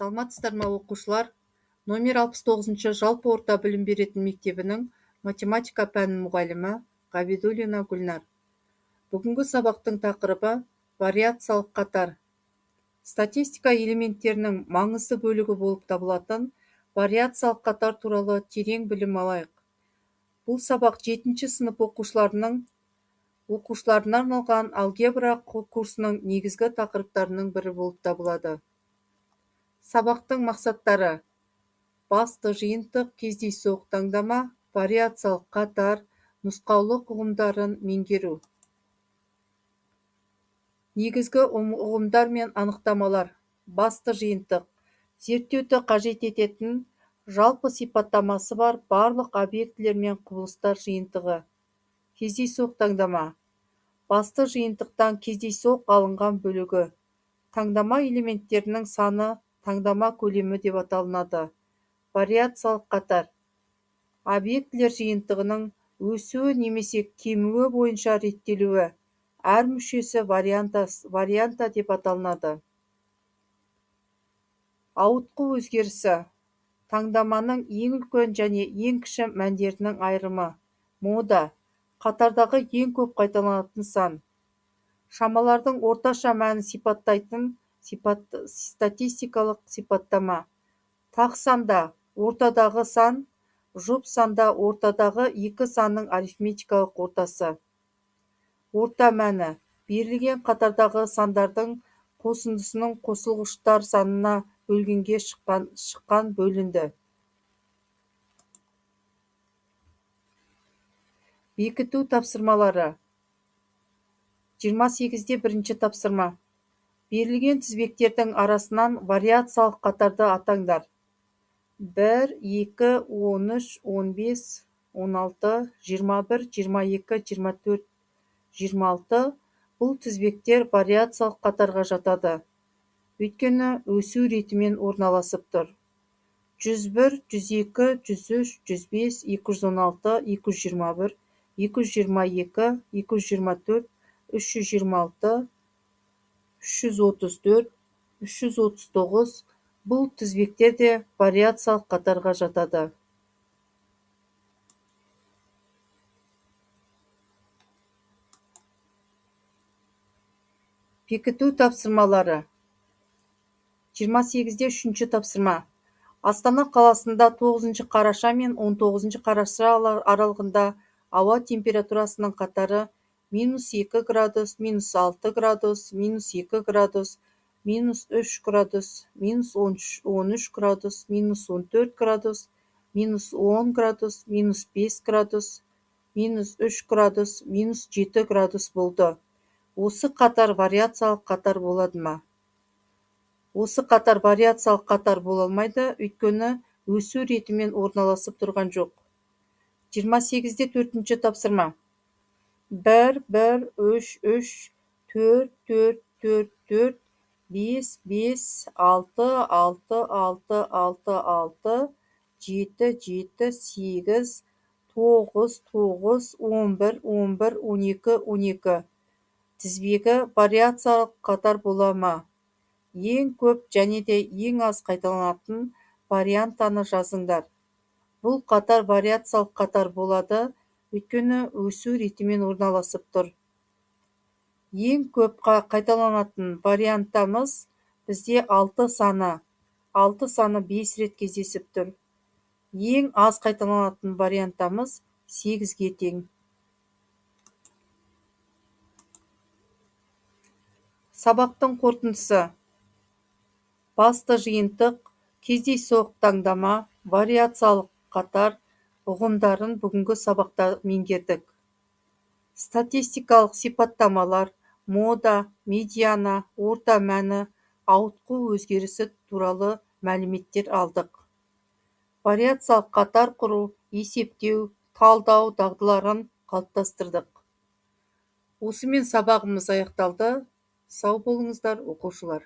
Саламатсыздар ма оқушылар? Номер 69 жалпы орта білім беретін мектебінің математика пәнінің мұғалімі Ғабидуллина Гүлнар. Бүгінгі сабақтың тақырыбы вариациялық қатар. Статистика элементтерінің маңызды бөлігі болып табылатын вариациялық қатар туралы терең білім алайық. Бұл сабақ 7-ші сынып оқушыларына арналған алгебра курсының негізгі тақырыптарының бірі болып табылады. Сабақтың мақсаттары: басты жиынтық, кездейсоқ таңдама, вариациялық қатар, нұсқаулық ұғымдарын меңгеру. Негізгі ұғымдар мен анықтамалар. Басты жиынтық: зерттеуді қажет ететін жалпы сипаттамасы бар барлық объектілер мен құбылыстар жиынтығы. Кездейсоқ таңдама: басты жиынтықтан кездейсоқ алынған бөлігі. Таңдама элементтерінің саны таңдама көлемі деп аталынады. Вариациялық қатар: объектілер жиынтығының өсуі немесе кемуі бойынша реттелуі. Әр мүшесі варианта деп аталынады. Ауытқу өзгерісі: таңдаманың ең үлкен және ең кіші мәндерінің айырымы. Мода: қатардағы ең көп қайталанатын сан. Шамалардың орташа мәнін сипаттайтын статистикалық сипаттама. Тақ санда ортадағы сан, жұп санда ортадағы екі санның арифметикалық ортасы. Орта мәні: берілген қатардағы сандардың қосындысының қосылғыштар санына бөлгенге шыққан бөлінді. Бекіту тапсырмалары. 28-де бірінші тапсырма. Берілген тізбектердің арасынан вариациялық қатарды атаңдар. 1, 2, 13, 15, 16, 21, 22, 24, 26. Бұл тізбектер вариациялық қатарға жатады. Өйткені өсу ретімен орналасып тұр. 101, 102, 103, 105, 216, 221, 222, 224, 326, 334, 339. Бұл тізбектер де вариациялық қатарға жатады. Бекіту тапсырмалары. 28-де 3-ші тапсырма. Астана қаласында 9 қараша мен 19 қараша аралығында ауа температурасының қатары -2 градус, -6 градус, -2 градус, -3 градус, -13 градус, -14 градус, -10 градус, -5 градус, -3 градус, -7 градус болды. Осы қатар вариациялық қатар болады ма? Осы қатар вариациялық қатар бола алмайды, өйткені өсу ретімен орналасып тұрған жоқ. 28-де 4-ші тапсырма. 1, 1, 3, 3, 4, 4, 4, 4, 5, 5, 6, 6, 6, 6, 6, 7, 7, 8, 9, 9, 11, 11, 12, 12. Тізбегі вариациялық қатар бола ма? Ең көп және де ең аз қайталанатын вариантаны жазыңдар. Бұл қатар вариациялық қатар болады, өйткені өсу ретімен орналасып тұр. Ең көп қайталанатын вариантамыз бізде 6 саны. 6 саны 5 рет кездесіп тұр. Ең аз қайталанатын вариантамыз 8-ге тең. Сабақтың қорытындысы. Басты жиынтық, кездейсоқ таңдама, вариациялық қатар ұғымдарын бүгінгі сабақта меңгердік. Статистикалық сипаттамалар, мода, медиана, орта мәні, ауытқу өзгерісі туралы мәліметтер алдық. Вариациялық қатар құру, есептеу, талдау дағдыларын қалыптастырдық. Осымен сабағымыз аяқталды. Сау болыңыздар, оқушылар.